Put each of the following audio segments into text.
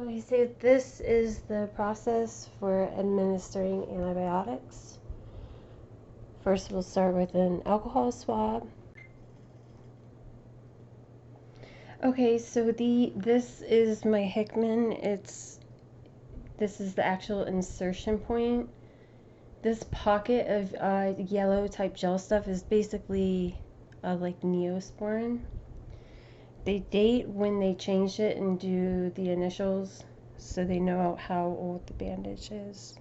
Okay, so this is the process for administering antibiotics. First, we'll start with an alcohol swab. Okay, so this is my Hickman. This is the actual insertion point. This pocket of yellow type gel stuff is basically like Neosporin. They date when they changed it and do the initials so they know how old the bandage is.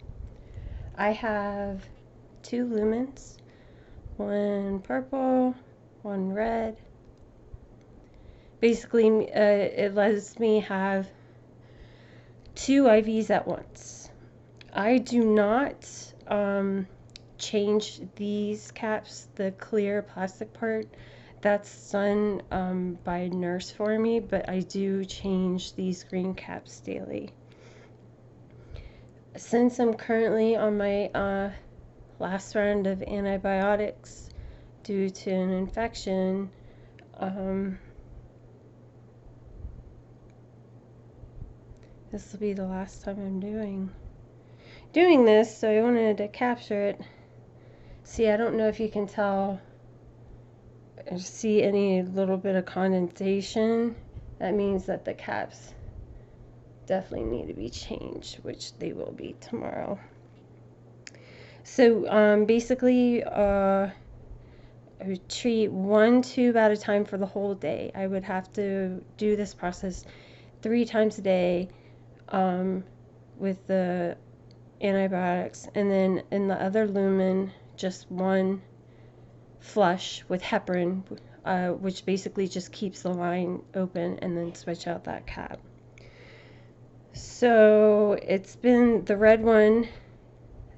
I have 2 lumens, one purple, one red. Basically, it lets me have 2 IVs at once. I do not change these caps, the clear plastic part. That's done by a nurse for me, but I do change these green caps daily. Since I'm currently on my last round of antibiotics due to an infection, this will be the last time I'm doing this, so I wanted to capture it. See, I don't know if you can tell or see any little bit of condensation. That means that the caps definitely need to be changed, which they will be tomorrow. So basically, I would treat 1 tube at a time for the whole day. I would have to do this process 3 times a day with the antibiotics, and then in the other lumen, just 1 flush with heparin, which basically just keeps the line open, and then switch out that cap. So it's been, the red one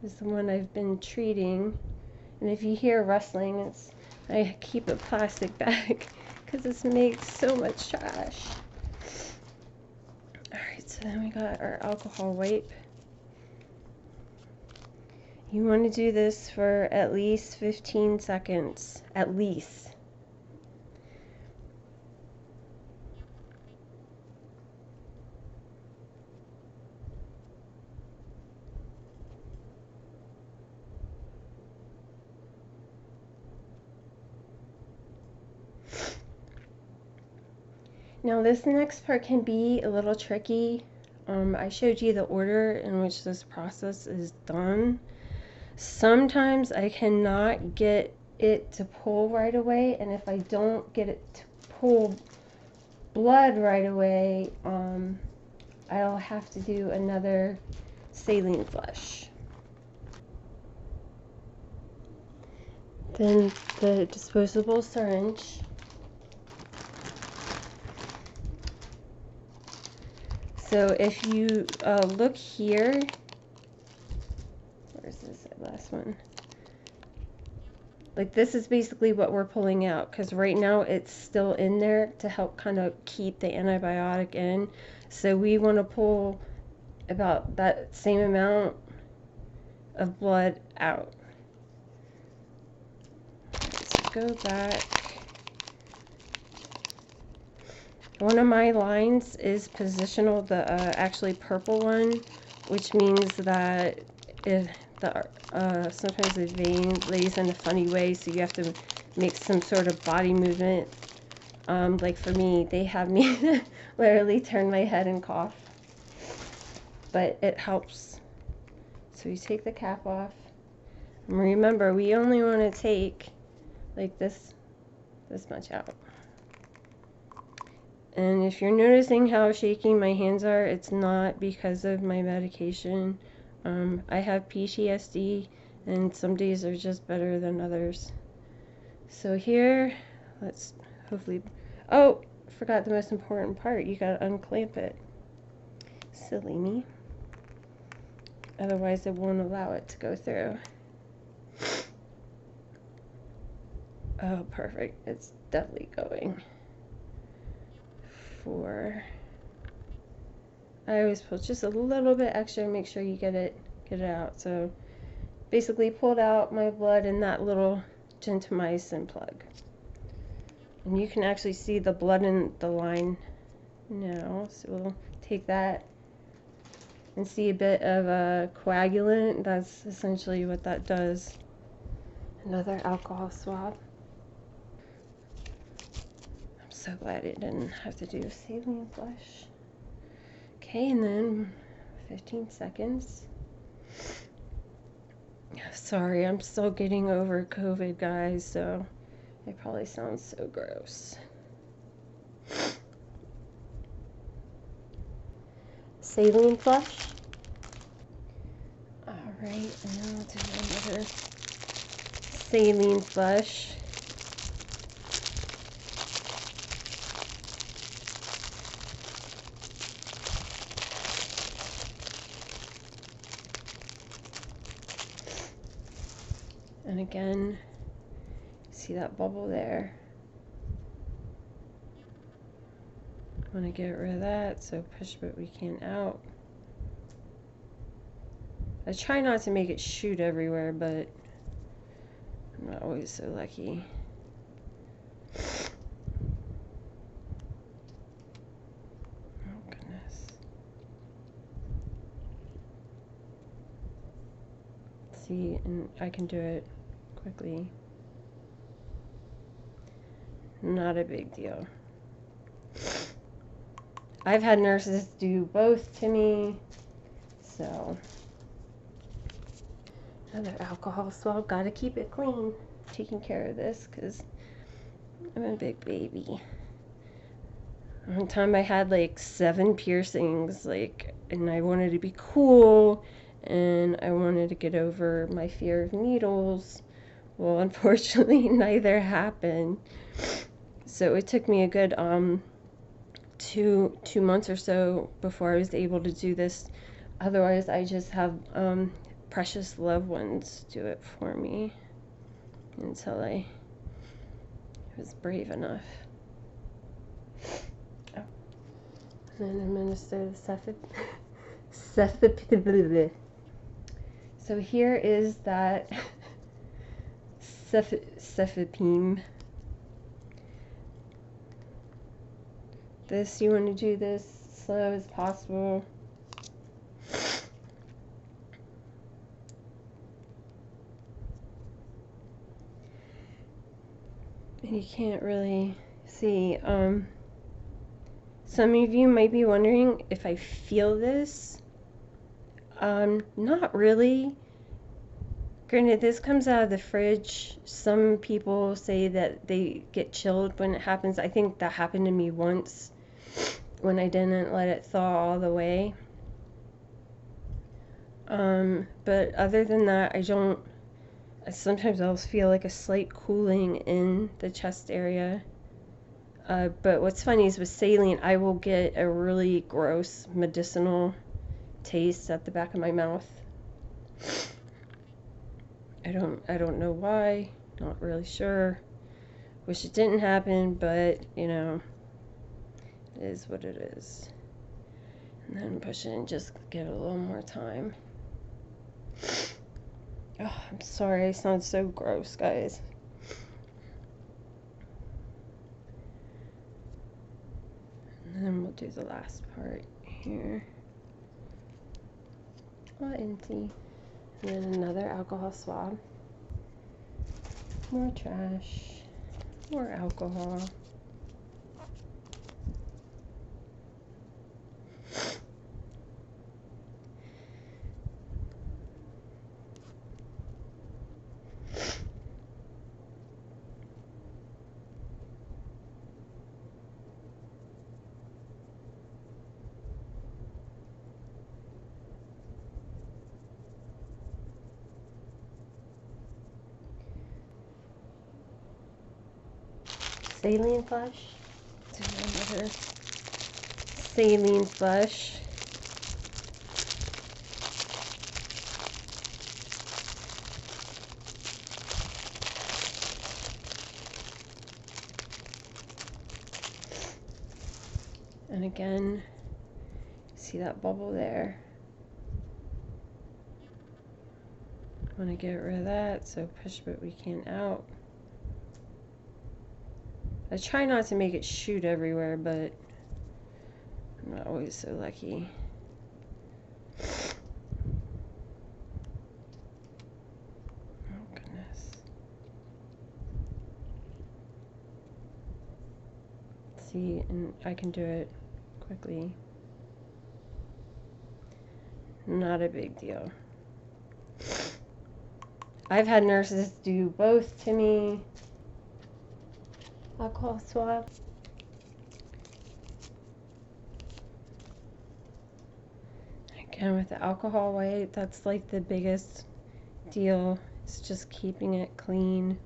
is the one I've been treating, and if you hear rustling, I keep a plastic bag because this makes so much trash. Alright, so then we got our alcohol wipe. You want to do this for at least 15 seconds, at least. Now this next part can be a little tricky. I showed you the order in which this process is done. Sometimes I cannot get it to pull right away, and if I don't get it to pull blood right away, I'll have to do another saline flush. Then the disposable syringe. So if you look here, where's this last one? Like, this is basically what we're pulling out, because right now it's still in there to help kind of keep the antibiotic in. So we want to pull about that same amount of blood out. Let's go back. One of my lines is positional, the actually purple one, which means that if sometimes the vein lays in a funny way, so you have to make some sort of body movement. Like for me, they have me literally turn my head and cough, but it helps. So you take the cap off, and remember, we only want to take like this much out. And if you're noticing how shaky my hands are, it's not because of my medication. I have PTSD, and some days are just better than others. So here, let's hopefully, oh, forgot the most important part. You gotta unclamp it. Silly me. Otherwise it won't allow it to go through. Oh, perfect. It's definitely going. I always pull just a little bit extra, make sure you get it out. So basically pulled out my blood in that little gentamicin plug, and you can actually see the blood in the line now. So we'll take that and see a bit of a coagulant, that's essentially what that does. Another alcohol swab. I'm so glad it didn't have to do a saline flush. Okay, and then 15 seconds. Sorry, I'm still getting over COVID, guys, so it probably sounds so gross. Saline flush. Alright, and then we'll do another saline flush. And again, see that bubble there? I want to get rid of that, so push what we can out. I try not to make it shoot everywhere, but I'm not always so lucky. Oh goodness. See, and I can do it quickly. Not a big deal. I've had nurses do both to me, so another alcohol swab. Gotta keep it clean. Taking care of this because I'm a big baby. One time I had like 7 piercings, and I wanted to be cool, and I wanted to get over my fear of needles. Well, unfortunately, neither happened. So it took me a good two months or so before I was able to do this. Otherwise, I just have precious loved ones do it for me until I was brave enough. Oh. And then administer the Cefepime. So here is that Cefepime. This, you want to do this slow as possible. And you can't really see. Some of you might be wondering if I feel this. Not really. Granted, this comes out of the fridge. Some people say that they get chilled when it happens. I think that happened to me once when I didn't let it thaw all the way. But other than that, sometimes I'll feel like a slight cooling in the chest area. But what's funny is with saline, I will get a really gross medicinal taste at the back of my mouth. I don't know why, not really sure. Wish it didn't happen, but you know, it is what it is. And then push it and just give it a little more time. Oh, I'm sorry, I sound so gross, guys. And then we'll do the last part here. All empty. And then another alcohol swab. More trash. More alcohol. Saline flush. Do another saline flush. And again, see that bubble there? Want to get rid of that, so push what we can out. I try not to make it shoot everywhere, but I'm not always so lucky. and I can do it quickly. Not a big deal. I've had nurses do both to me. Alcohol swab. Again, with the alcohol wipe, that's like the biggest deal. It's just keeping it clean.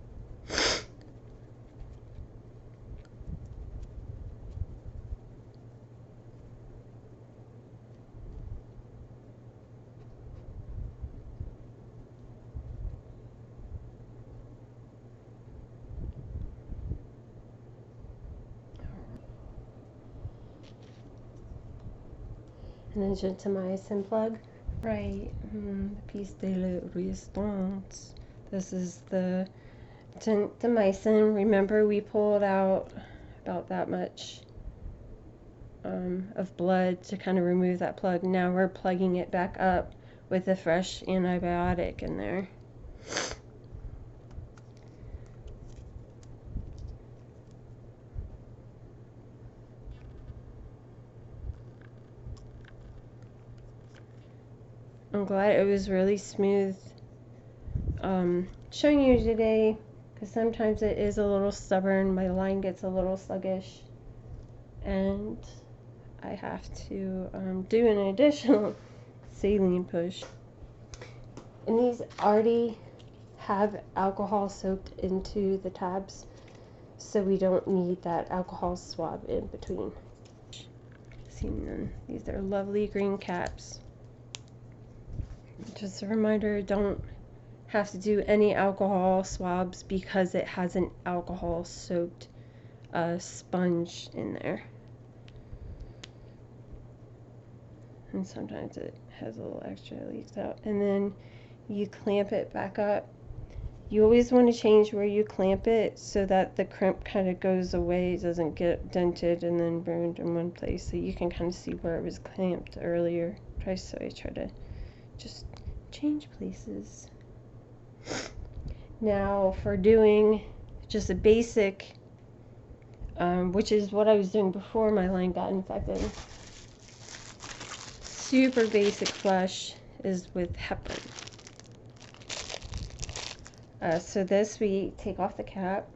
And then gentamicin plug. Right, piece de la resistance. This is the gentamicin. Remember, we pulled out about that much of blood to kind of remove that plug. Now we're plugging it back up with a fresh antibiotic in there. I'm glad it was really smooth showing you today, because sometimes it is a little stubborn. My line gets a little sluggish, and I have to do an additional saline push. And these already have alcohol soaked into the tabs, so we don't need that alcohol swab in between. These are lovely green caps. Just a reminder, don't have to do any alcohol swabs because it has an alcohol soaked sponge in there. And sometimes it has a little extra leaks out. And then you clamp it back up. You always want to change where you clamp it so that the crimp kind of goes away, doesn't get dented and then burned in one place. So you can kind of see where it was clamped earlier. So I try to just change places. Now for doing just a basic, which is what I was doing before my line got infected, super basic flush is with heparin. So this, we take off the cap,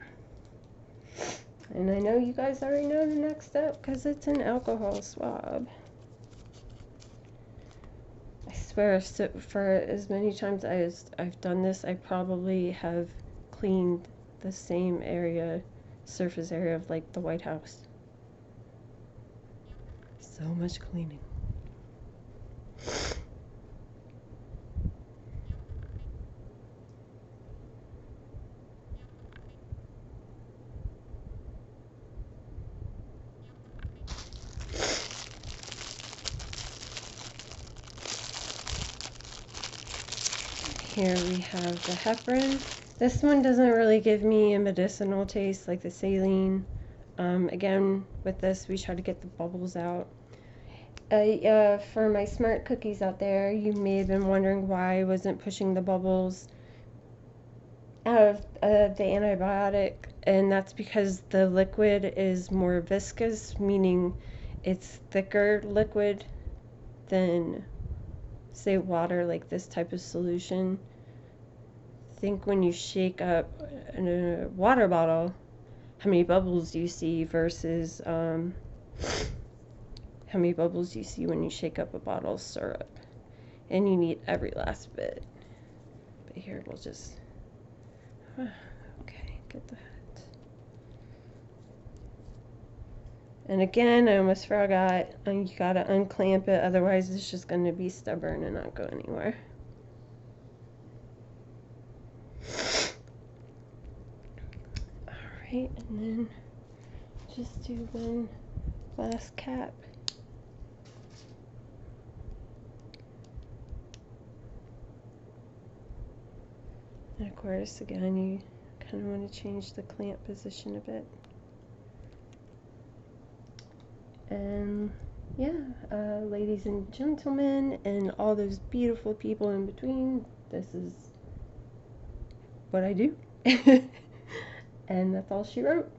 and I know you guys already know the next step because it's an alcohol swab. I swear, so for as many times as I've done this, I probably have cleaned the same area, surface area of like the White House. So much cleaning. Here we have the heparin. This one doesn't really give me a medicinal taste like the saline. Again, with this, we try to get the bubbles out. For my smart cookies out there, you may have been wondering why I wasn't pushing the bubbles out of the antibiotic, and that's because the liquid is more viscous, meaning it's thicker liquid than, say, water, like this type of solution. Think when you shake up a water bottle, how many bubbles do you see versus how many bubbles do you see when you shake up a bottle of syrup? And you need every last bit. But here we'll just, okay, get that. And again, I almost forgot, you gotta unclamp it, otherwise it's just gonna be stubborn and not go anywhere. Alright, and then just do one last cap. And of course, again, you kind of want to change the clamp position a bit. And yeah, ladies and gentlemen, and all those beautiful people in between, this is what I do. And that's all she wrote.